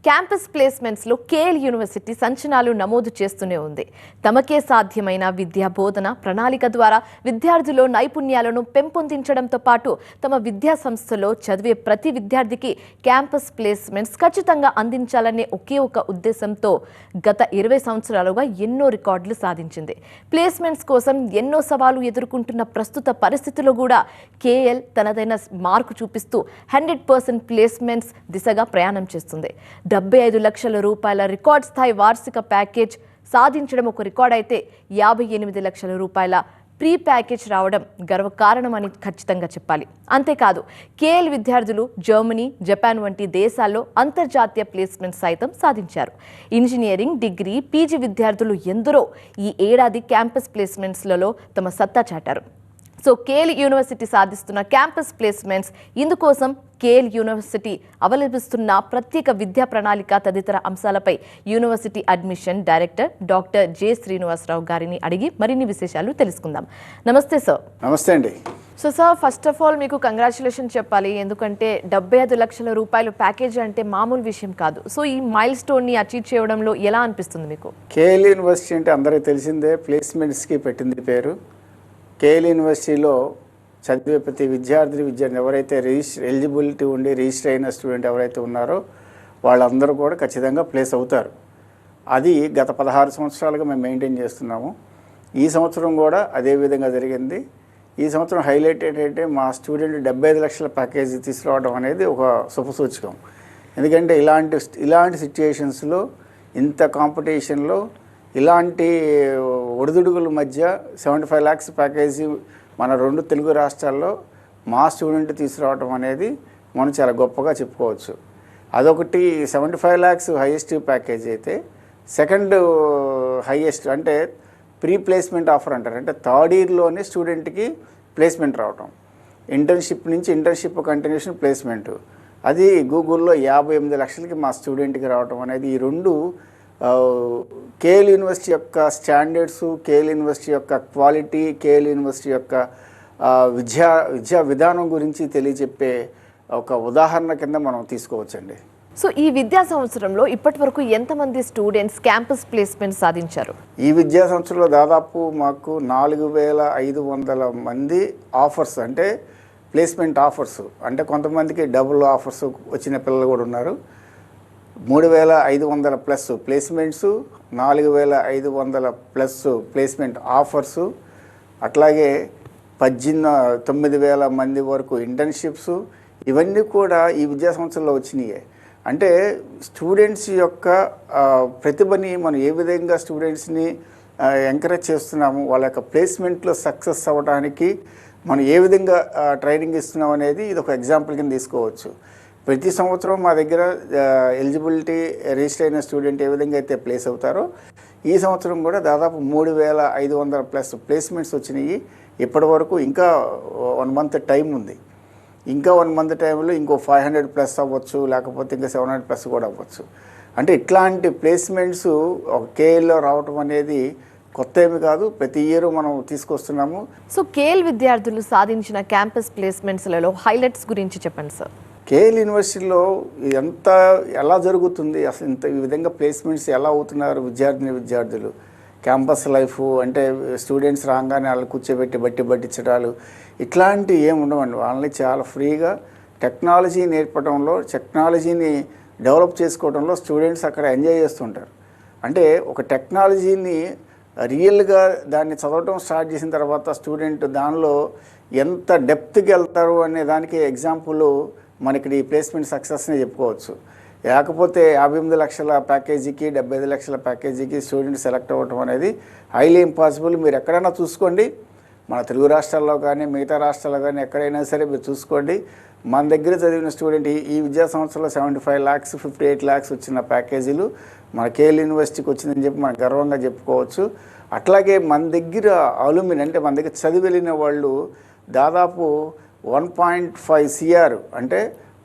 Campus ప్లేస్మెంట్స్లో KL university సంచలనాలు నమోదు చేస్తూనే ఉంది. తమకే సాధ్యమైన విద్యా బోధన ప్రణాళిక ద్వారా విద్యార్థుల్లో నైపుణ్యాలను పెంపొందించడంతో పాటు తమ విద్యా సంస్థలో చదివే ప్రతి విద్యార్థికి క్యాంపస్ ప్లేస్మెంట్స్ ఖచ్చితంగా అందించాలనే ఒకే ఒక ఉద్దేశంతో గత 20 సంవత్సరాలుగా ఎన్నో రికార్డులు సాధించింది. ప్లేస్మెంట్స్ కోసం ఎన్నో సవాలు ఎదుర్కొంటున్న ప్రస్తుత పరిస్థితుల్లో కూడా కేఎల్ తనదైన మార్కు చూపిస్తూ 100% ప్లేస్మెంట్స్ దిశగా ప్రయాణం చేస్తుంది. 75 లక్షల రూపాయల రికార్డ్ స్థాయి వార్షిక ప్యాకేజ్ సాధించడం ఒక రికార్డ్ అయితే 58 లక్షల రూపాయల ప్రీ ప్యాకేజ్ రావడం గర్వకారణమని ఖచ్చితంగా చెప్పాలి. అంతేకాదు కేఎల్ విద్యార్థులు జర్మనీ, జపాన్ వంటి దేశాల్లో అంతర్జాతీయ ప్లేస్మెంట్ సైతం సాధించారు. ఇంజనీరింగ్, డిగ్రీ, పీజీ విద్యార్థులు ఎందరో ఈ ఏడాది క్యాంపస్ ప్లేస్మెంట్స్లలో తమ సత్తా చాటారు. సో కేఎల్ యూనివర్సిటీ సాధిస్తున్న క్యాంపస్ ప్లేస్మెంట్స్, ఇందుకోసం కేఎల్ యూనివర్సిటీ అవలంబిస్తున్న ప్రత్యేక విద్యా ప్రణాళిక తదితర అంశాలపై university admission director doctor J Srinivasarao గారిని అడిగి మరిన్ని విశేషాలు తెలుసుకుందాం. నమస్తే సార్. నమస్తే అండి. So sir, first of all మీకు కంగ్రాచులేషన్ చెప్పాలి. ఎందుకంటే 75 లక్షల రూపాయలు ప్యాకేజ్ అంటే మామూలు విషయం కాదు. సో ఈ మైల్ స్టోన్ని అచీవ్ చేయడంలో ఎలా అనిపిస్తుంది మీకు? కేఎల్ యూనివర్సిటీ అంటే అందరికీ తెలిసిందే, ప్లేస్మెంట్స్కి పెట్టింది పేరు. కేఎల్ యూనివర్సిటీలో చదివే ప్రతి విద్యార్థి ఎవరైతే ఎలిజిబిలిటీ ఉండి రిజిస్టర్ అయిన స్టూడెంట్ ఎవరైతే ఉన్నారో వాళ్ళందరూ కూడా ఖచ్చితంగా ప్లేస్ అవుతారు. అది గత 16 సంవత్సరాలుగా మేము మెయింటైన్ చేస్తున్నాము. ఈ సంవత్సరం కూడా అదే విధంగా జరిగింది. ఈ సంవత్సరం హైలైట్ ఏంటంటే మా స్టూడెంట్ 75 లక్షల ప్యాకేజీ తీసుకురావడం అనేది ఒక శుభసూచకం. ఎందుకంటే ఇలాంటి సిచ్యుయేషన్స్లో, ఇంత కాంపిటీషన్లో, ఇలాంటి ఒడిదుడుగుల మధ్య 75 lakhs ప్యాకేజీ మన 2 తెలుగు రాష్ట్రాల్లో మా స్టూడెంట్ తీసుకురావడం అనేది మనం చాలా గొప్పగా చెప్పుకోవచ్చు. అదొకటి. 75 lakhs హైయెస్ట్ ప్యాకేజీ అయితే, సెకండ్ హైయెస్ట్ అంటే ప్రీ ప్లేస్మెంట్ ఆఫర్ అంటారు. అంటే థర్డ్ ఇయర్లోనే స్టూడెంట్కి ప్లేస్మెంట్ రావటం, ఇంటర్న్షిప్ కంటిన్యూషన్ ప్లేస్మెంట్, అది గూగుల్లో 58 లక్షలకి మా స్టూడెంట్కి రావటం అనేది, ఈ రెండు కేఎల్ యూనివర్సిటీ యొక్క స్టాండర్డ్స్, కేఎల్ యూనివర్సిటీ యొక్క క్వాలిటీ, కేఎల్ యూనివర్సిటీ యొక్క విద్యా విధానం గురించి తెలియజెప్పే ఒక ఉదాహరణ కింద మనం తీసుకోవచ్చండి. సో ఈ విద్యా సంవత్సరంలో ఇప్పటి వరకు ఎంతమంది స్టూడెంట్స్ క్యాంపస్ ప్లేస్మెంట్ సాధించారు? ఈ విద్యా సంవత్సరంలో దాదాపు మాకు 4500 మంది ఆఫర్స్, అంటే ప్లేస్మెంట్ ఆఫర్స్, అంటే కొంతమందికి డబుల్ ఆఫర్స్ వచ్చిన పిల్లలు కూడా ఉన్నారు. 3500 plus placements, 4500 plus placement offers, అట్లాగే 9,000 మంది వరకు ఇంటర్న్షిప్స్, ఇవన్నీ కూడా ఈ విద్యా సంవత్సరంలో వచ్చినాయి. అంటే స్టూడెంట్స్ యొక్క ప్రతిభని మనం ఏ విధంగా స్టూడెంట్స్ని ఎంకరేజ్ చేస్తున్నాము, వాళ్ళ యొక్క ప్లేస్మెంట్లో సక్సెస్ అవ్వడానికి మనం ఏ విధంగా ట్రైనింగ్ ఇస్తున్నాం అనేది ఇది ఒక ఎగ్జాంపుల్ కింద తీసుకోవచ్చు. ప్రతి సంవత్సరం మా దగ్గర ఎలిజిబిలిటీ రిజిస్టర్ అయిన స్టూడెంట్ ఏ విధంగా అయితే ప్లేస్ అవుతారో, ఈ సంవత్సరం కూడా దాదాపు 3500 ప్లస్ ప్లేస్మెంట్స్ వచ్చినాయి. ఇప్పటి వరకు ఇంకా 1 మంత్ టైం ఉంది. ఇంకా 1 మంత్ టైంలో ఇంకో 500 ప్లస్ అవ్వచ్చు, లేకపోతే ఇంకా 700 ప్లస్ కూడా అవ్వచ్చు. అంటే ఇట్లాంటి ప్లేస్మెంట్స్ ఒక కేఎల్లో రావటం అనేది కొత్త ఏమి కాదు, ప్రతి ఇయర్ మనం తీసుకొస్తున్నాము. సో కేఎల్ విద్యార్థులు సాధించిన క్యాంపస్ ప్లేస్మెంట్స్లలో హైలైట్స్ గురించి చెప్పండి సార్. కేఎల్ యూనివర్సిటీలో ఎలా జరుగుతుంది, అసలు ఈ విధంగా ప్లేస్మెంట్స్ ఎలా అవుతున్నారు విద్యార్థులు, క్యాంపస్ లైఫ్ అంటే స్టూడెంట్స్ రాగానే వాళ్ళు కూర్చోబెట్టి బట్టి పట్టించడాలు ఇట్లాంటివి ఏమి ఉండవండి. వాళ్ళని చాలా ఫ్రీగా టెక్నాలజీ నేర్పడంలో, టెక్నాలజీని డెవలప్ చేసుకోవడంలో స్టూడెంట్స్ అక్కడ ఎంజాయ్ చేస్తుంటారు. అంటే ఒక టెక్నాలజీని రియల్గా దాన్ని చదవటం స్టార్ట్ చేసిన తర్వాత స్టూడెంట్ దానిలో ఎంత డెప్త్కి వెళ్తారు అనే దానికి ఎగ్జాంపుల్ మనకి ఈ ప్లేస్మెంట్ సక్సెస్నే చెప్పుకోవచ్చు. లేకపోతే 58 లక్షల ప్యాకేజీకి 75 లక్షల ప్యాకేజీకి స్టూడెంట్ సెలెక్ట్ అవ్వటం అనేది హైలీ ఇంపాసిబుల్. మీరు ఎక్కడైనా చూసుకోండి, మన తెలుగు రాష్ట్రాల్లో కానీ మిగతా రాష్ట్రాల్లో కానీ ఎక్కడైనా సరే మీరు చూసుకోండి. మన దగ్గర చదివిన స్టూడెంట్ ఈ విద్యా సంవత్సరంలో 75 lakhs 58 lakhs వచ్చిన ప్యాకేజీలు మన కేఎల్ యూనివర్సిటీకి వచ్చిందని చెప్పి మనం గర్వంగా చెప్పుకోవచ్చు. అట్లాగే మన దగ్గర అలుమిని, అంటే మన దగ్గర చదివి వెళ్ళిన వాళ్ళు దాదాపు 1.5 CR, అంటే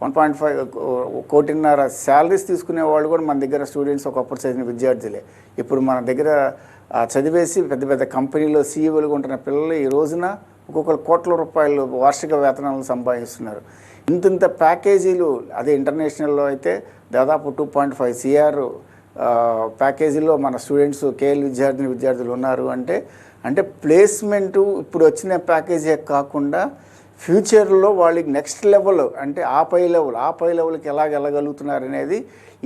1.5 కోటిన్నర శాలరీస్ తీసుకునే వాళ్ళు కూడా మన దగ్గర స్టూడెంట్స్ ఒకప్పుడు చదివిన విద్యార్థులే. ఇప్పుడు మన దగ్గర చదివేసి పెద్ద పెద్ద కంపెనీలో సీఈఓలుగా ఉంటున్న పిల్లలు ఈ రోజున ఒక్కొక్కరు కోట్ల రూపాయలు వార్షిక వేతనాలను సంపాదిస్తున్నారు. ఇంత ప్యాకేజీలు, అదే ఇంటర్నేషనల్లో అయితే దాదాపు 2.5 CR ప్యాకేజీలో మన స్టూడెంట్స్ కేఎల్ విద్యార్థులు ఉన్నారు అంటే ప్లేస్మెంటు ఇప్పుడు వచ్చిన ప్యాకేజీ కాకుండా ఫ్యూచర్లో వాళ్ళకి నెక్స్ట్ లెవెల్, అంటే ఆ పై లెవెల్కి ఎలాగ వెళ్ళగలుగుతున్నారు అనేది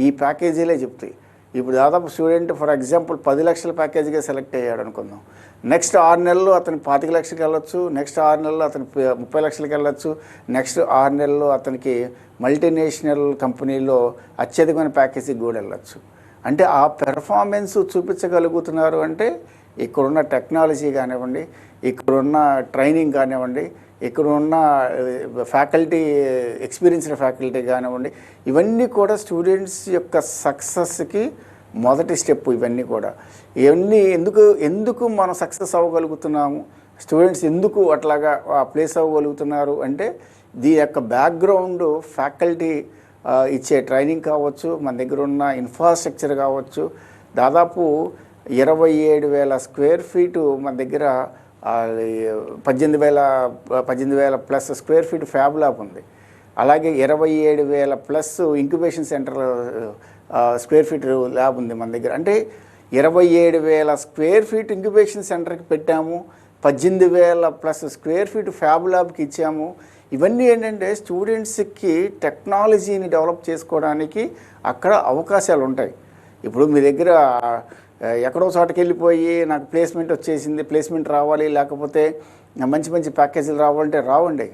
ఈ ప్యాకేజీలే చెప్తాయి. ఇప్పుడు దాదాపు స్టూడెంట్ ఫర్ ఎగ్జాంపుల్ 10 లక్షల ప్యాకేజీగా సెలెక్ట్ అయ్యాడు అనుకుందాం. నెక్స్ట్ 6 నెలల్లో అతను 25 లక్షలకి వెళ్ళొచ్చు, నెక్స్ట్ 6 నెలల్లో అతను 30 లక్షలకి వెళ్ళొచ్చు, నెక్స్ట్ 6 నెలల్లో అతనికి మల్టీనేషనల్ కంపెనీలో అత్యధికమైన ప్యాకేజీకి కూడా వెళ్ళొచ్చు. అంటే ఆ పెర్ఫార్మెన్స్ చూపించగలుగుతున్నారు అంటే ఇక్కడున్న టెక్నాలజీ కానివ్వండి, ఇక్కడున్న ట్రైనింగ్ కానివ్వండి, ఇక్కడున్న ఫ్యాకల్టీ, ఎక్స్పీరియన్స్డ్ ఫ్యాకల్టీ కానివ్వండి, ఇవన్నీ కూడా స్టూడెంట్స్ యొక్క సక్సెస్కి మొదటి స్టెప్. ఇవన్నీ ఎందుకు మనం సక్సెస్ అవ్వగలుగుతున్నాము, స్టూడెంట్స్ ఎందుకు అట్లాగా ప్లేస్ అవ్వగలుగుతున్నారు అంటే దీని యొక్క బ్యాక్గ్రౌండ్, ఫ్యాకల్టీ ఇచ్చే ట్రైనింగ్ కావచ్చు, మన దగ్గర ఉన్న ఇన్ఫ్రాస్ట్రక్చర్ కావచ్చు. దాదాపు 27,000 స్క్వేర్ ఫీటు మన దగ్గర 18,000 plus square feet fab lab ఉంది. అలాగే 27,000 plus incubation centre square feet lab ఉంది మన దగ్గర. అంటే 27,000 స్క్వేర్ ఫీట్ ఇంక్యుబేషన్ సెంటర్కి పెట్టాము, 18,000 ప్లస్ స్క్వేర్ ఫీట్ ఫ్యాబ్ ల్యాబ్కి ఇచ్చాము. ఇవన్నీ ఏంటంటే స్టూడెంట్స్కి టెక్నాలజీని డెవలప్ చేసుకోవడానికి అక్కడ అవకాశాలు ఉంటాయి. ఇప్పుడు మీ దగ్గర ఎక్కడో చోటకి వెళ్ళిపోయి నాకు ప్లేస్మెంట్ వచ్చేసింది, ప్లేస్మెంట్ రావాలి, లేకపోతే మంచి ప్యాకేజీలు రావాలంటే రావండి.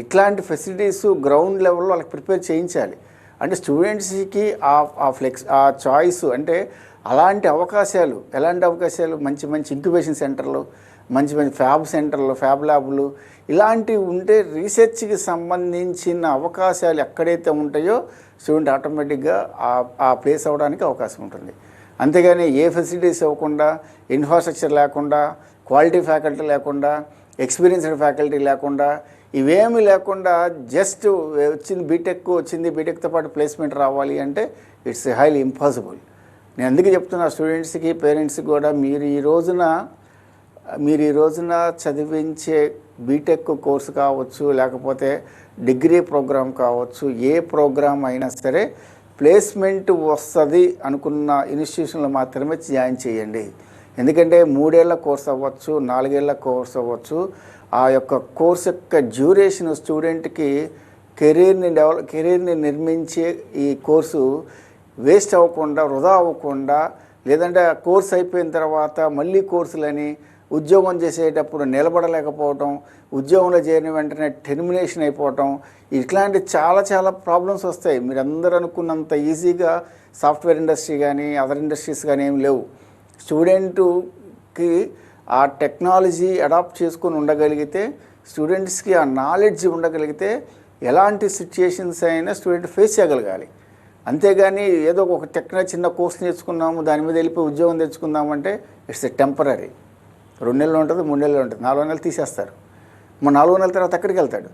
ఇట్లాంటి ఫెసిలిటీస్ గ్రౌండ్ లెవెల్లో వాళ్ళకి ప్రిపేర్ చేయించాలి. అంటే స్టూడెంట్స్కి ఆ చాయిస్, అంటే అలాంటి అవకాశాలు, ఎలాంటి అవకాశాలు, మంచి ఇంక్యుబేషన్ సెంటర్లు, మంచి ఫ్యాబ్ సెంటర్లు, ఫ్యాబ్ ల్యాబ్లు ఇలాంటివి ఉంటే రీసెర్చ్కి సంబంధించిన అవకాశాలు ఎక్కడైతే ఉంటాయో స్టూడెంట్ ఆటోమేటిక్గా ఆ ప్లేస్ అవ్వడానికి అవకాశం ఉంటుంది. అంతేగాని ఏ ఫెసిలిటీస్ ఇవ్వకుండా, ఇన్ఫ్రాస్ట్రక్చర్ లేకుండా, క్వాలిటీ ఫ్యాకల్టీ లేకుండా, ఎక్స్పీరియన్స్డ్ ఫ్యాకల్టీ లేకుండా, ఇవేమీ లేకుండా జస్ట్ బీటెక్తో పాటు ప్లేస్మెంట్ రావాలి అంటే ఇట్స్ హైలీ ఇంపాసిబుల్. నేను అందుకే చెప్తున్నా స్టూడెంట్స్కి, పేరెంట్స్కి కూడా మీరు ఈ రోజున చదివించే బీటెక్ కోర్సు కావచ్చు, లేకపోతే డిగ్రీ ప్రోగ్రామ్ కావచ్చు, ఏ ప్రోగ్రామ్ అయినా సరే ప్లేస్మెంట్ వస్తుంది అనుకున్న ఇన్స్టిట్యూషన్లో మాత్రమే జాయిన్ చేయండి. ఎందుకంటే 3 ఏళ్ల కోర్స్ అవ్వచ్చు, 4 ఏళ్ల కోర్స్ అవ్వచ్చు, ఆ యొక్క కోర్స్ యొక్క డ్యూరేషన్ స్టూడెంట్కి కెరీర్ని నిర్మించే ఈ కోర్సు వేస్ట్ అవ్వకుండా, వృధా అవ్వకుండా, లేదంటే ఆ కోర్స్ అయిపోయిన తర్వాత మళ్ళీ కోర్సులని ఉద్యోగం చేసేటప్పుడు నిలబడలేకపోవటం, ఉద్యోగంలో చేరిన వెంటనే టెర్మినేషన్ అయిపోవటం, ఇట్లాంటి చాలా ప్రాబ్లమ్స్ వస్తాయి. మీరు అందరూ అనుకున్నంత ఈజీగా సాఫ్ట్వేర్ ఇండస్ట్రీ కానీ అదర్ ఇండస్ట్రీస్ కానీ ఏమి లేవు. స్టూడెంట్కి ఆ టెక్నాలజీ అడాప్ట్ చేసుకొని ఉండగలిగితే, స్టూడెంట్స్కి ఆ నాలెడ్జ్ ఉండగలిగితే ఎలాంటి సిచ్యుయేషన్స్ అయినా స్టూడెంట్ ఫేస్ చేయగలగాలి. అంతేగాని ఏదో ఒక చిన్న కోర్స్ నేర్చుకున్నాము, దాని మీద వెళ్ళిపోయి ఉద్యోగం తెచ్చుకుందామంటే ఇట్స్ టెంపరీ. 2 నెలలు ఉంటుంది, 3 నెలలు ఉంటుంది, 4 నెలలు తీసేస్తారు. 4 నెలల తర్వాత ఎక్కడికి వెళ్తాడు?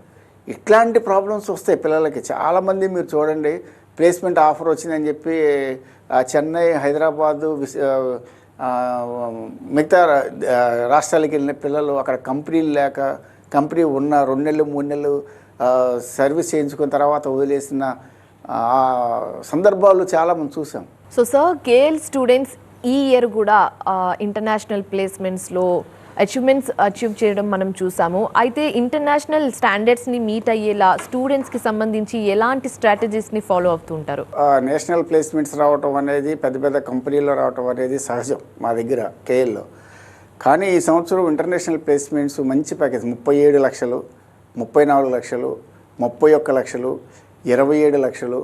ఇట్లాంటి ప్రాబ్లమ్స్ వస్తాయి పిల్లలకి. చాలామంది మీరు చూడండి, ప్లేస్మెంట్ ఆఫర్ వచ్చిందని చెప్పి చెన్నై, హైదరాబాదు, మిగతా రాష్ట్రాలకి వెళ్ళిన పిల్లలు అక్కడ కంపెనీలు లేక, కంపెనీ ఉన్న 2 నెలలు 3 నెలలు సర్వీస్ చేయించుకున్న తర్వాత వదిలేసిన సందర్భాలు చాలా మనం చూసాం. సో సార్, కేఎల్ స్టూడెంట్స్ ఈ ఇయర్ కూడా ఇంటర్నేషనల్ ప్లేస్మెంట్స్లో అచీవ్మెంట్స్ అచీవ్ చేయడం మనం చూసాము. అయితే ఇంటర్నేషనల్ స్టాండర్డ్స్ని మీట్ అయ్యేలా స్టూడెంట్స్కి సంబంధించి ఎలాంటి స్ట్రాటజీస్ని ఫాలో అవుతూ ఉంటారు? నేషనల్ ప్లేస్మెంట్స్ రావటం అనేది, పెద్ద కంపెనీల్లో రావటం అనేది సహజం మా దగ్గర కేఎల్లో. కానీ ఈ సంవత్సరం ఇంటర్నేషనల్ ప్లేస్మెంట్స్ మంచి ప్యాకేజ్ 37 లక్షలు, 34 లక్షలు, 31 లక్షలు, 27 లక్షలు,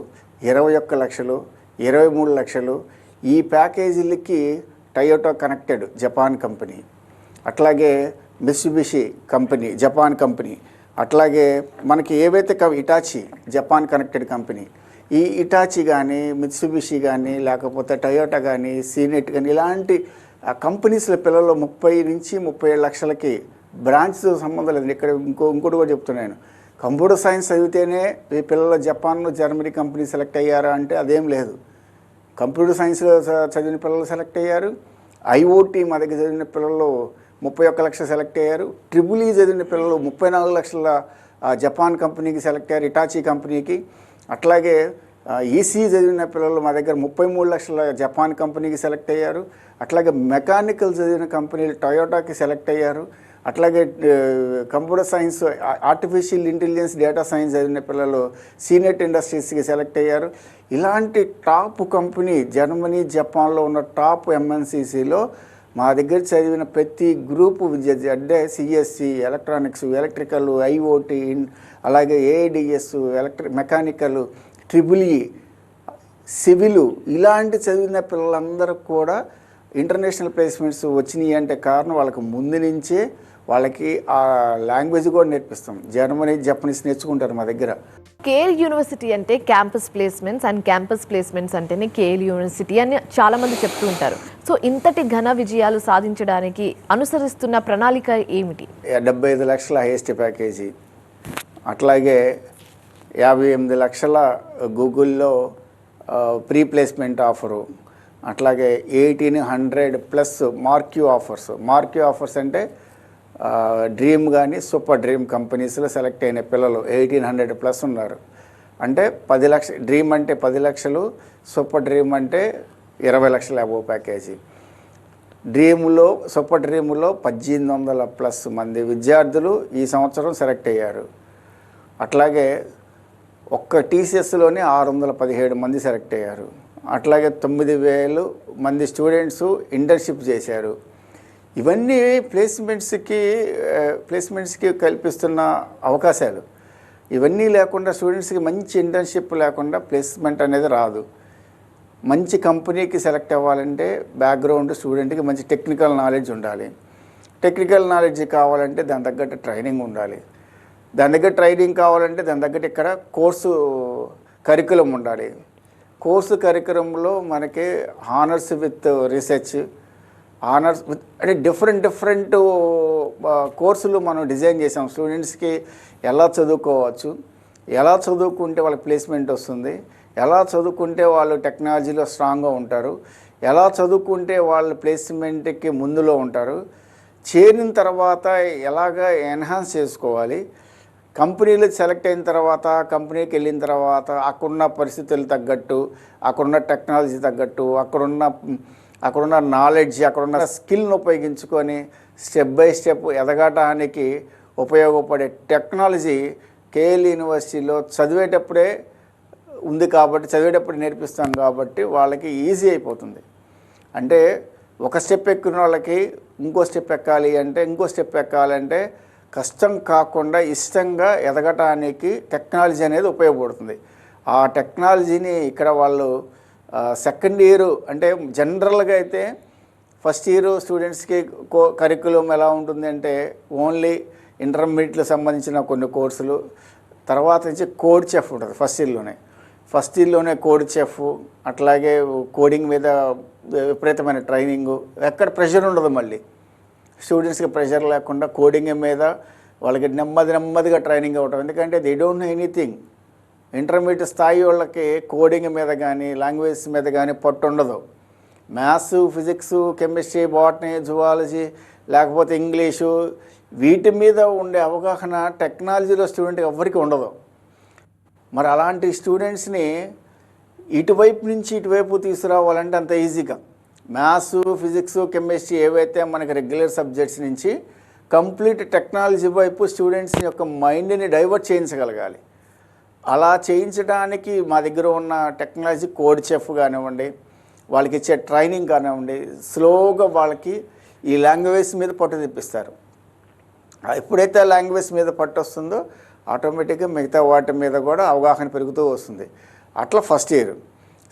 21 లక్షలు, 23 లక్షలు, ఈ ప్యాకేజీలకి టయోటా కనెక్టెడ్ జపాన్ కంపెనీ, అట్లాగే మిత్సుబిషి కంపెనీ జపాన్ కంపెనీ, అట్లాగే మనకి ఏవైతే ఇటాచి జపాన్ కనెక్టెడ్ కంపెనీ, ఈ ఇటాచి కానీ, మిత్సుబిషి కానీ, లేకపోతే టయోటా కానీ, సీనెట్ కానీ, ఇలాంటి కంపెనీస్ల పిల్లలు 30 నుంచి 37 లక్షలకి బ్రాంచ్ సంబంధం లేదు. ఇక్కడ ఇంకోటి కూడా చెప్తున్నాను, కంప్యూటర్ సైన్స్ చదివితేనే ఈ పిల్లలు జపాన్, జర్మనీ కంపెనీ సెలెక్ట్ అయ్యారా అంటే అదేం లేదు. కంప్యూటర్ సైన్స్లో చదివిన పిల్లలు సెలెక్ట్ అయ్యారు, ఐఓటీ మా దగ్గర చదివిన పిల్లలు 31 లక్షలు సెలెక్ట్ అయ్యారు, ట్రిపుల్ ఈ చదివిన పిల్లలు 34 లక్షల జపాన్ కంపెనీకి సెలెక్ట్ అయ్యారు, ఇటాచీ కంపెనీకి. అట్లాగే ఈసీ చదివిన పిల్లలు మా దగ్గర 33 లక్షల జపాన్ కంపెనీకి సెలెక్ట్ అయ్యారు. అట్లాగే మెకానికల్ చదివిన కంపెనీలు టొయోటాకి సెలెక్ట్ అయ్యారు. అట్లాగే computer science, artificial intelligence, data science చదివిన పిల్లలు సీనెట్ ఇండస్ట్రీస్కి సెలెక్ట్ అయ్యారు. ఇలాంటి టాప్ కంపెనీ జర్మనీ, జపాన్లో ఉన్న టాప్ ఎంఎన్సీసీలో మా దగ్గర చదివిన ప్రతి గ్రూపు విద్యార్థి అంటే సిఎస్సి, ఎలక్ట్రానిక్స్, ఎలక్ట్రికల్, ఐఓటీ, అలాగే ఏఐడిఎస్, మెకానికల్, ట్రిపుల్ఈ, సివిలు ఇలాంటి చదివిన పిల్లలందరూ కూడా ఇంటర్నేషనల్ ప్లేస్మెంట్స్ వచ్చినాయి. అంటే కారణం వాళ్ళకి ముందు నుంచే వాళ్ళకి ఆ లాంగ్వేజ్ కూడా నేర్పిస్తాం. జర్మనీ, జపనీస్ నేర్చుకుంటారు మా దగ్గర. కేఎల్ యూనివర్సిటీ అంటే campus placements, and campus placements అంటేనే కేఎల్ యూనివర్సిటీ అని చాలామంది చెప్తూ ఉంటారు. సో ఇంతటి ఘన విజయాలు సాధించడానికి అనుసరిస్తున్న ప్రణాళిక ఏమిటి? 75 లక్షల హైయెస్ట్ ప్యాకేజీ, అట్లాగే 58 లక్షల గూగుల్లో ప్రీ ప్లేస్మెంట్ ఆఫరు, అట్లాగే 1800+ మార్క్యూ ఆఫర్స్. మార్క్యూ ఆఫర్స్ అంటే డ్రీమ్ కానీ సూపర్ డ్రీమ్ కంపెనీస్లో సెలెక్ట్ అయిన పిల్లలు 1800+ ఉన్నారు. అంటే 10 లక్షలు డ్రీమ్ అంటే 10 లక్షలు, సూపర్ డ్రీమ్ అంటే 20 లక్షల అబోవ్ ప్యాకేజీ. డ్రీమ్లో సూపర్ డ్రీమ్లో 1800+ మంది విద్యార్థులు ఈ సంవత్సరం సెలెక్ట్ అయ్యారు. అట్లాగే ఒక్క టీసీఎస్లోనే 617 మంది సెలెక్ట్ అయ్యారు. అట్లాగే 9000 మంది స్టూడెంట్స్ ఇంటర్న్షిప్ చేశారు. ఇవన్నీ ప్లేస్మెంట్స్కి కల్పిస్తున్న అవకాశాలు. ఇవన్నీ లేకుండా స్టూడెంట్స్కి మంచి ఇంటర్న్షిప్ లేకుండా ప్లేస్మెంట్ అనేది రాదు. మంచి కంపెనీకి సెలెక్ట్ అవ్వాలంటే బ్యాక్గ్రౌండ్ స్టూడెంట్కి మంచి టెక్నికల్ నాలెడ్జ్ ఉండాలి. టెక్నికల్ నాలెడ్జ్ కావాలంటే దాని తగ్గట్టు ట్రైనింగ్ ఉండాలి. దాని దగ్గర ట్రైనింగ్ కావాలంటే దాని తగ్గట్టు ఇక్కడ కోర్సు కరికులం ఉండాలి. కోర్సు కరికులంలో మనకి honours with research, honours with అంటే డిఫరెంట్ కోర్సులు మనం డిజైన్ చేసాం. స్టూడెంట్స్కి ఎలా చదువుకోవచ్చు, ఎలా చదువుకుంటే వాళ్ళకి ప్లేస్మెంట్ వస్తుంది, ఎలా చదువుకుంటే వాళ్ళు టెక్నాలజీలో స్ట్రాంగ్గా ఉంటారు, ఎలా చదువుకుంటే వాళ్ళు ప్లేస్మెంట్కి ముందులో ఉంటారు, చేరిన తర్వాత ఎలాగ ఎన్హాన్స్ చేసుకోవాలి, కంపెనీలు సెలెక్ట్ అయిన తర్వాత కంపెనీకి వెళ్ళిన తర్వాత అక్కడున్న పరిస్థితులు తగ్గట్టు, అక్కడున్న టెక్నాలజీ తగ్గట్టు, అక్కడున్న నాలెడ్జ్, అక్కడున్న స్కిల్ని ఉపయోగించుకొని స్టెప్ బై స్టెప్ ఎదగటానికి ఉపయోగపడే టెక్నాలజీ కేఎల్ యూనివర్సిటీలో చదివేటప్పుడే ఉంది కాబట్టి, చదివేటప్పుడు నేర్పిస్తాం కాబట్టి వాళ్ళకి ఈజీ అయిపోతుంది. అంటే ఒక స్టెప్ ఎక్కిన వాళ్ళకి ఇంకో స్టెప్ ఎక్కాలంటే కష్టం కాకుండా ఇష్టంగా ఎదగటానికి టెక్నాలజీ అనేది ఉపయోగపడుతుంది. ఆ టెక్నాలజీని ఇక్కడ వాళ్ళు సెకండ్ ఇయర్ అంటే జనరల్గా అయితే ఫస్ట్ ఇయర్ స్టూడెంట్స్కి కరికులం ఎలా ఉంటుంది అంటే ఓన్లీ ఇంటర్మీడియట్లో సంబంధించిన కొన్ని కోర్సులు, తర్వాత నుంచి కోడ్ చెఫ్ ఉంటుంది ఫస్ట్ ఇయర్లోనే కోడ్ చెఫ్, అట్లాగే కోడింగ్ మీద విపరీతమైన ట్రైనింగు, ఎక్కడ ప్రెషర్ ఉండదు. మళ్ళీ స్టూడెంట్స్కి ప్రెషర్ లేకుండా కోడింగ్ మీద వాళ్ళకి నెమ్మదిగా ట్రైనింగ్ అవ్వటం. ఎందుకంటే they don't know anything. Intermediate స్థాయి వాళ్ళకి కోడింగ్ మీద కానీ లాంగ్వేజ్ మీద కానీ పట్టు ఉండదు. Maths, physics, chemistry, botany, zoology లేకపోతే ఇంగ్లీషు వీటి మీద ఉండే అవగాహన టెక్నాలజీలో స్టూడెంట్కి ఎవరికి ఉండదు. మరి అలాంటి స్టూడెంట్స్ని ఇటువైపు నుంచి ఇటువైపు తీసుకురావాలంటే అంత ఈజీగా మ్యాథ్స్, ఫిజిక్స్, కెమిస్ట్రీ ఏవైతే మనకి రెగ్యులర్ సబ్జెక్ట్స్ నుంచి కంప్లీట్ టెక్నాలజీ వైపు స్టూడెంట్స్ యొక్క మైండ్ని డైవర్ట్ చేయించగలగాలి. అలా చేయించడానికి మా దగ్గర ఉన్న టెక్నాలజీ కోడ్ చెఫ్ కానివ్వండి, వాళ్ళకి ఇచ్చే ట్రైనింగ్ కానివ్వండి, స్లోగా వాళ్ళకి ఈ లాంగ్వేజ్ మీద పట్టు తెప్పిస్తారు. ఎప్పుడైతే లాంగ్వేజ్ మీద పట్టు వస్తుందో ఆటోమేటిక్గా మిగతా వాటి మీద కూడా అవగాహన పెరుగుతూ వస్తుంది. అట్లా ఫస్ట్ ఇయర్.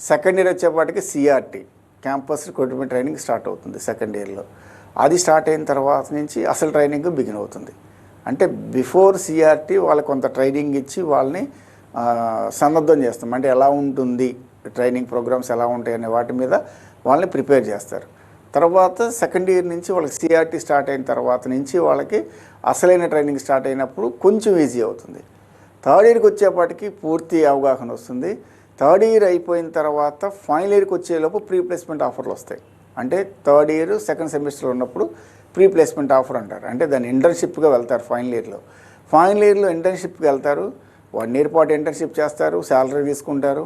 సెకండ్ ఇయర్ వచ్చేపాటికి CRT campus recruitment training start అవుతుంది సెకండ్ ఇయర్లో. అది స్టార్ట్ అయిన తర్వాత నుంచి అసలు ట్రైనింగ్ బిగిన్ అవుతుంది. అంటే బిఫోర్ సిఆర్టీ వాళ్ళకి కొంత ట్రైనింగ్ ఇచ్చి వాళ్ళని సన్నద్ధం చేస్తాం. అంటే ఎలా ఉంటుంది ట్రైనింగ్ ప్రోగ్రామ్స్ ఎలా ఉంటాయి అనే వాటి మీద వాళ్ళని ప్రిపేర్ చేస్తారు. తర్వాత సెకండ్ ఇయర్ నుంచి వాళ్ళకి సిఆర్టీ స్టార్ట్ అయిన తర్వాత నుంచి వాళ్ళకి అసలైన ట్రైనింగ్ స్టార్ట్ అయినప్పుడు కొంచెం ఈజీ అవుతుంది. థర్డ్ ఇయర్కి వచ్చేపాటికి పూర్తి అవగాహన వస్తుంది. థర్డ్ ఇయర్ అయిపోయిన తర్వాత ఫైనల్ ఇయర్కి వచ్చేలోపు ప్రీ ప్లేస్మెంట్ ఆఫర్లు వస్తాయి. అంటే థర్డ్ ఇయర్ సెకండ్ సెమిస్టర్ ఉన్నప్పుడు ప్రీ ప్లేస్మెంట్ ఆఫర్ అంటారు. అంటే దాన్ని ఇంటర్న్షిప్గా వెళ్తారు ఫైనల్ ఇయర్లో. ఫైనల్ ఇయర్లో ఇంటర్న్షిప్కి వెళ్తారు, 1 year పాటు ఇంటర్న్షిప్ చేస్తారు, శాలరీ తీసుకుంటారు,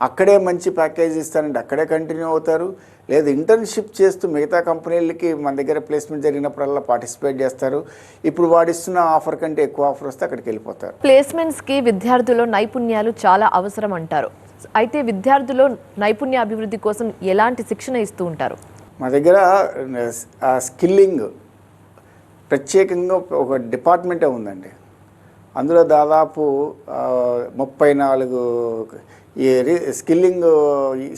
అక్కడే మంచి ప్యాకేజ్ ఇస్తారంటే అక్కడే కంటిన్యూ అవుతారు. లేదు ఇంటర్న్షిప్ చేస్తూ మిగతా కంపెనీలకి మన దగ్గర ప్లేస్మెంట్ జరిగినప్పుడల్లా పార్టిసిపేట్ చేస్తారు. ఇప్పుడు వాడిస్తున్న ఆఫర్ కంటే ఎక్కువ ఆఫర్ వస్తే అక్కడికి వెళ్ళిపోతారు. ప్లేస్మెంట్స్కి విద్యార్థుల్లో నైపుణ్యాలు చాలా అవసరం అంటారు. అయితే విద్యార్థుల్లో నైపుణ్య అభివృద్ధి కోసం ఎలాంటి శిక్షణ ఇస్తూ ఉంటారు? మా దగ్గర స్కిల్లింగ్ ప్రత్యేకంగా ఒక డిపార్ట్మెంటే ఉందండి. అందులో దాదాపు 34 ఈ స్కిల్లింగ్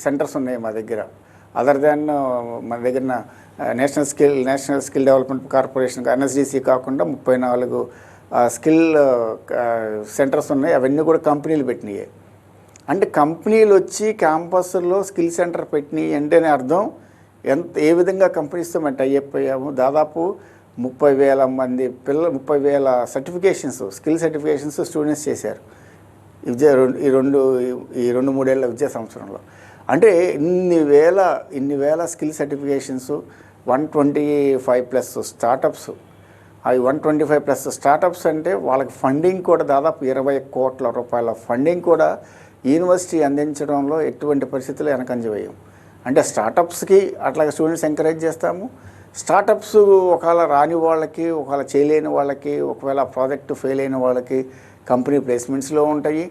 సెంటర్స్ ఉన్నాయి మా దగ్గర. అదర్ దాన్ మన దగ్గర national skill development corporation NSDC కాకుండా 34 స్కిల్ సెంటర్స్ ఉన్నాయి. అవన్నీ కూడా కంపెనీలు పెట్టినాయి. అంటే కంపెనీలు వచ్చి క్యాంపస్లో స్కిల్ సెంటర్ పెట్టినాయి అంటేనే అర్థం ఏ విధంగా కంపెనీస్తో మేము టైఅప్ అయ్యాము. దాదాపు 30,000 మంది 30,000 సర్టిఫికేషన్స్, స్కిల్ సర్టిఫికేషన్స్ స్టూడెంట్స్ చేశారు ఈ 2-3 ఏళ్ళ విద్యా సంవత్సరంలో. అంటే ఇన్ని వేల స్కిల్ సర్టిఫికేషన్స్, 125+ స్టార్టప్స్. అవి 125+ స్టార్టప్స్ అంటే వాళ్ళకి ఫండింగ్ కూడా దాదాపు 20 కోట్ల రూపాయల ఫండింగ్ కూడా యూనివర్సిటీ అందించడంలో ఎటువంటి పరిస్థితుల్లో వెనకంజ వేయం. అంటే స్టార్టప్స్కి అట్లాగే స్టూడెంట్స్ ఎంకరేజ్ చేస్తాము. స్టార్టప్స్ ఒకవేళ రాని వాళ్ళకి, ఒకవేళ చేయలేని వాళ్ళకి, ఒకవేళ ప్రాజెక్టు ఫెయిల్ అయిన వాళ్ళకి కంపెనీ ప్లేస్మెంట్స్లో ఉంటాయి.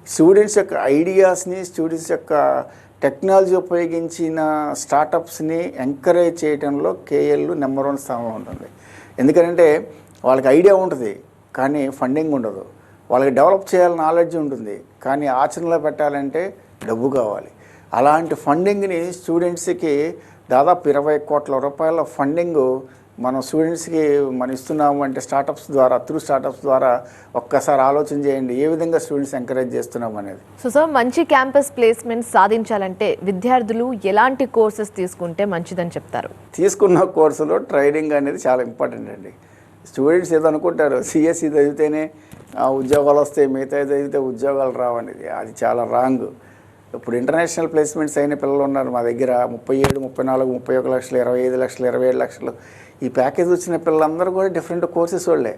స్టూడెంట్స్ యొక్క ఐడియాస్ని, స్టూడెంట్స్ యొక్క టెక్నాలజీ ఉపయోగించిన స్టార్టప్స్ని ఎంకరేజ్ చేయడంలో KL నెంబర్ 1 స్థానంలో ఉంటుంది. ఎందుకంటే వాళ్ళకి ఐడియా ఉంటుంది కానీ ఫండింగ్ ఉండదు. వాళ్ళకి డెవలప్ చేయాలని నాలెడ్జ్ ఉంటుంది కానీ ఆచరణలో పెట్టాలంటే డబ్బు కావాలి. అలాంటి ఫండింగ్ని స్టూడెంట్స్కి దాదాపు 20 కోట్ల రూపాయల ఫండింగ్ మనం స్టూడెంట్స్కి మనం ఇస్తున్నాము అంటే స్టార్టప్స్ ద్వారా ఒక్కసారి ఆలోచన చేయండి ఏ విధంగా స్టూడెంట్స్ ఎంకరేజ్ చేస్తున్నాం అనేది. సో మంచి క్యాంపస్ ప్లేస్మెంట్ సాధించాలంటే విద్యార్థులు ఎలాంటి కోర్సెస్ తీసుకుంటే మంచిదని చెప్తారు? తీసుకున్న కోర్సులో ట్రైనింగ్ అనేది చాలా ఇంపార్టెంట్ అండి. స్టూడెంట్స్ ఏదో అనుకుంటారు CSE చదివితేనే ఉద్యోగాలు వస్తాయి, మిగతా చదివితే ఉద్యోగాలు రావనేది. అది చాలా రాంగ్. ఇప్పుడు ఇంటర్నేషనల్ ప్లేస్మెంట్స్ అయిన పిల్లలు ఉన్నారు మా దగ్గర. 37, 34, 31 లక్షలు, 25 లక్షలు, 27 లక్షలు ఈ ప్యాకేజ్ వచ్చిన పిల్లలందరూ కూడా డిఫరెంట్ కోర్సెస్ వాళ్ళే.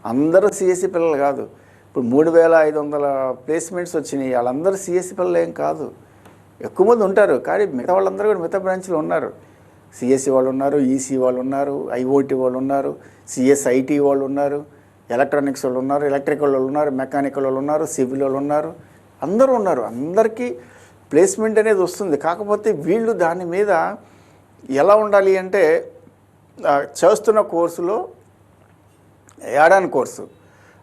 అందరూ CSE పిల్లలు కాదు. ఇప్పుడు 3,500 ప్లేస్మెంట్స్ వచ్చినాయి. వాళ్ళందరూ CSE పిల్లలు ఏం కాదు. ఎక్కువ మంది ఉంటారు కానీ మిగతా వాళ్ళందరూ కూడా మిగతా బ్రాంచ్లో ఉన్నారు. CSE వాళ్ళు ఉన్నారు, EC వాళ్ళు ఉన్నారు, IoT వాళ్ళు ఉన్నారు, CSIT వాళ్ళు ఉన్నారు, ఎలక్ట్రానిక్స్ వాళ్ళు ఉన్నారు, ఎలక్ట్రికల్ వాళ్ళు ఉన్నారు, మెకానికల్ వాళ్ళు ఉన్నారు, సివిల్ వాళ్ళు ఉన్నారు, అందరూ ఉన్నారు. అందరికీ ప్లేస్మెంట్ అనేది వస్తుంది. కాకపోతే వీళ్ళు దాని మీద ఎలా ఉండాలి అంటే చేస్తున్న కోర్సులో యాడాన్ కోర్సు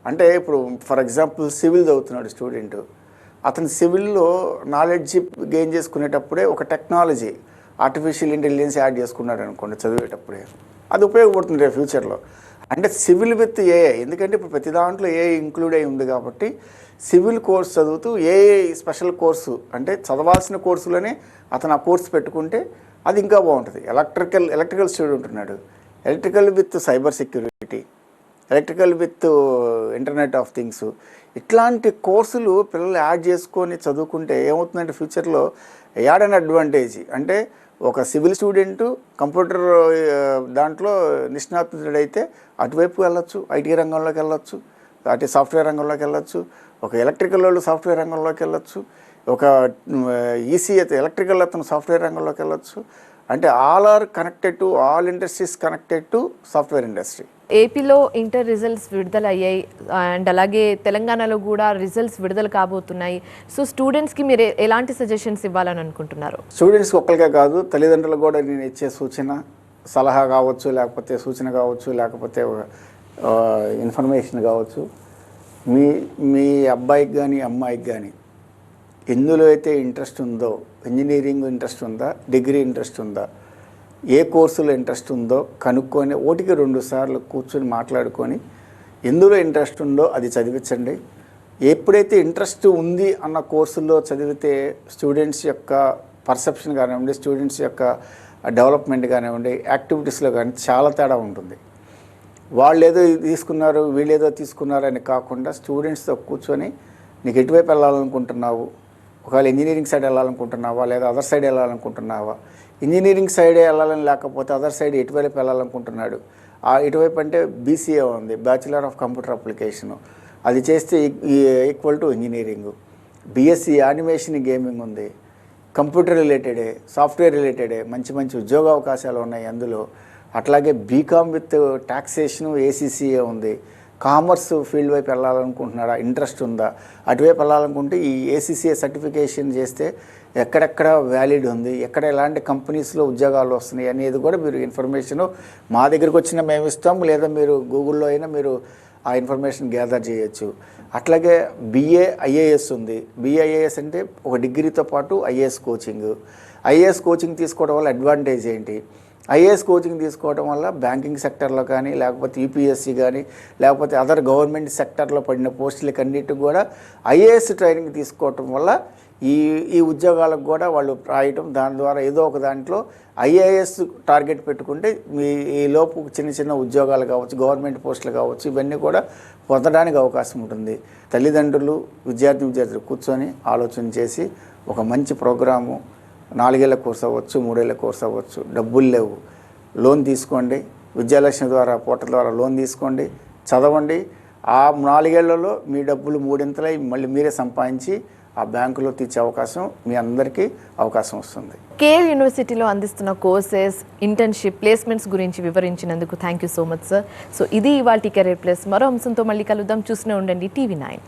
అంటే ఇప్పుడు ఫర్ ఎగ్జాంపుల్ సివిల్ చదువుతున్నాడు స్టూడెంట్. అతను సివిల్లో నాలెడ్జ్ గెయిన్ చేసుకునేటప్పుడే ఒక టెక్నాలజీ ఆర్టిఫిషియల్ ఇంటెలిజెన్స్ యాడ్ చేసుకున్నాడు అనుకోండి చదివేటప్పుడే, అది ఉపయోగపడుతుంది రేపు ఫ్యూచర్లో. అంటే సివిల్ విత్ AI, ఎందుకంటే ఇప్పుడు ప్రతి దాంట్లో AI ఇంక్లూడ్ అయి ఉంది కాబట్టి సివిల్ కోర్స్ చదువుతూ AI స్పెషల్ కోర్సు అంటే చదవాల్సిన కోర్సులోనే అతను ఆ కోర్సు పెట్టుకుంటే అది ఇంకా బాగుంటుంది. ఎలక్ట్రికల్ స్టూడెంట్ ఉన్నాడు, electrical with cyber security, electrical with internet of things, ఇట్లాంటి కోర్సులు పిల్లలు యాడ్ చేసుకొని చదువుకుంటే ఏమవుతుందంటే ఫ్యూచర్లో యాడ్ అన్ అడ్వాంటేజ్. అంటే ఒక సివిల్ స్టూడెంట్ కంప్యూటర్ దాంట్లో నిష్ణాతుడైతే అటువైపు వెళ్ళొచ్చు, IT రంగంలోకి వెళ్ళొచ్చు, అటు సాఫ్ట్వేర్ రంగంలోకి వెళ్ళొచ్చు, ఒక ఎలక్ట్రికల్ వాళ్ళు సాఫ్ట్వేర్ రంగంలోకి వెళ్ళొచ్చు, ఒక EC అయితే ఎలక్ట్రికల్ అతను సాఫ్ట్వేర్ రంగంలోకి వెళ్ళొచ్చు. అంటే all are connected to all industries connected to software industry. ఏపీలో ఇంటర్ రిజల్ట్స్ విడుదల అయ్యాయి అండ్ అలాగే తెలంగాణలో కూడా రిజల్ట్స్ విడుదల కాబోతున్నాయి. సో స్టూడెంట్స్కి మీరు ఎలాంటి సజెషన్స్ ఇవ్వాలని అనుకుంటున్నారు? స్టూడెంట్స్కి ఒక్కరికే కాదు, తల్లిదండ్రులు కూడా నేను ఇచ్చే సలహా కావచ్చు, లేకపోతే సూచన కావచ్చు, లేకపోతే ఇన్ఫర్మేషన్ కావచ్చు, మీ అబ్బాయికి కానీ అమ్మాయికి కానీ ఎందులో అయితే ఇంట్రెస్ట్ ఉందో, ఇంజనీరింగ్ ఇంట్రెస్ట్ ఉందా, డిగ్రీ ఇంట్రెస్ట్ ఉందా, ఏ కోర్సులో ఇంట్రెస్ట్ ఉందో కనుక్కొని 1-2 సార్లు కూర్చొని మాట్లాడుకొని ఎందులో ఇంట్రెస్ట్ ఉందో అది చదివించండి. ఎప్పుడైతే ఇంట్రెస్ట్ ఉంది అన్న కోర్సుల్లో చదివితే స్టూడెంట్స్ యొక్క పర్సెప్షన్ కానివ్వండి, స్టూడెంట్స్ యొక్క డెవలప్మెంట్ కానివ్వండి, యాక్టివిటీస్లో కానీ చాలా తేడా ఉంటుంది. వాళ్ళు ఏదో తీసుకున్నారు, వీళ్ళు ఏదో తీసుకున్నారు అని కాకుండా స్టూడెంట్స్తో కూర్చొని నీకు ఎటువైపు వెళ్ళాలనుకుంటున్నావు, ఒకవేళ ఇంజనీరింగ్ సైడ్ వెళ్ళాలనుకుంటున్నావా లేదా అదర్ సైడ్ వెళ్ళాలనుకుంటున్నావా, ఇంజనీరింగ్ సైడే వెళ్ళాలని లేకపోతే అదర్ సైడ్ ఎటువైపు వెళ్ళాలనుకుంటున్నాడు ఇటువైపు అంటే బీసీఏ ఉంది, బ్యాచిలర్ ఆఫ్ కంప్యూటర్ అప్లికేషను, అది చేస్తే equal to engineering. BSc animation gaming ఉంది, కంప్యూటర్ రిలేటెడే, సాఫ్ట్వేర్ రిలేటెడే మంచి మంచి ఉద్యోగ అవకాశాలు ఉన్నాయి అందులో. అట్లాగే బీకామ్ విత్ టాక్సేషను ఏసీసీఏ ఉంది. కామర్స్ ఫీల్డ్ వైపు వెళ్ళాలనుకుంటున్నారా, ఇంట్రెస్ట్ ఉందా, అటువైపు వెళ్ళాలనుకుంటే ఈ ఏసీసీఏ సర్టిఫికేషన్ చేస్తే ఎక్కడెక్కడ వ్యాలిడ్ ఉంది, ఎక్కడ ఎలాంటి కంపెనీస్లో ఉద్యోగాలు వస్తున్నాయి అనేది కూడా మీరు ఇన్ఫర్మేషను మా దగ్గరికి వచ్చినా మేము ఇస్తాం, లేదా మీరు గూగుల్లో అయినా మీరు ఆ ఇన్ఫర్మేషన్ గ్యాదర్ చేయొచ్చు. అట్లాగే బిఏ ఐఏఎస్ ఉంది. బిఏ ఐఏఎస్ అంటే ఒక డిగ్రీతో పాటు ఐఏఎస్ కోచింగ్. ఐఏఎస్ కోచింగ్ తీసుకోవడం వల్ల అడ్వాంటేజ్ ఏంటి? ఐఏఎస్ కోచింగ్ తీసుకోవడం వల్ల బ్యాంకింగ్ సెక్టర్లో కానీ, లేకపోతే యూపీఎస్సీ కానీ, లేకపోతే అదర్ గవర్నమెంట్ సెక్టర్లో పడిన పోస్టులకి అన్నిటికి కూడా ఐఏఎస్ ట్రైనింగ్ తీసుకోవటం వల్ల ఈ ఉద్యోగాలకు కూడా వాళ్ళు రాయటం, దాని ద్వారా ఏదో ఒక దాంట్లో ఐఏఎస్ టార్గెట్ పెట్టుకుంటే ఈ లోపు చిన్న చిన్న ఉద్యోగాలు కావచ్చు, గవర్నమెంట్ పోస్టులు కావచ్చు, ఇవన్నీ కూడా పొందడానికి అవకాశం ఉంటుంది. తల్లిదండ్రులు విద్యార్థులు కూర్చొని ఆలోచన చేసి ఒక మంచి ప్రోగ్రాము, 4 ఏళ్ల కోర్స్ అవ్వచ్చు, 3 ఏళ్ల కోర్స్ అవ్వచ్చు, డబ్బులు లేవు, లోన్ తీసుకోండి, విద్యాలక్ష్మి ద్వారా పోర్టల్ ద్వారా లోన్ తీసుకోండి, చదవండి. ఆ 4 ఏళ్లలో మీ డబ్బులు 3 మళ్ళీ మీరే సంపాదించి ఆ బ్యాంకులో తీర్చే అవకాశం మీ అందరికీ అవకాశం వస్తుంది. కేఎల్ యూనివర్సిటీలో అందిస్తున్న కోర్సెస్, ఇంటర్న్షిప్, ప్లేస్మెంట్స్ గురించి వివరించినందుకు thank you so much sir. So ఇది ఇవాల్టి కెరీర్ ప్లస్. మరో అంశంతో మళ్ళీ కలుద్దాం. చూస్తూనే ఉండండి TV9.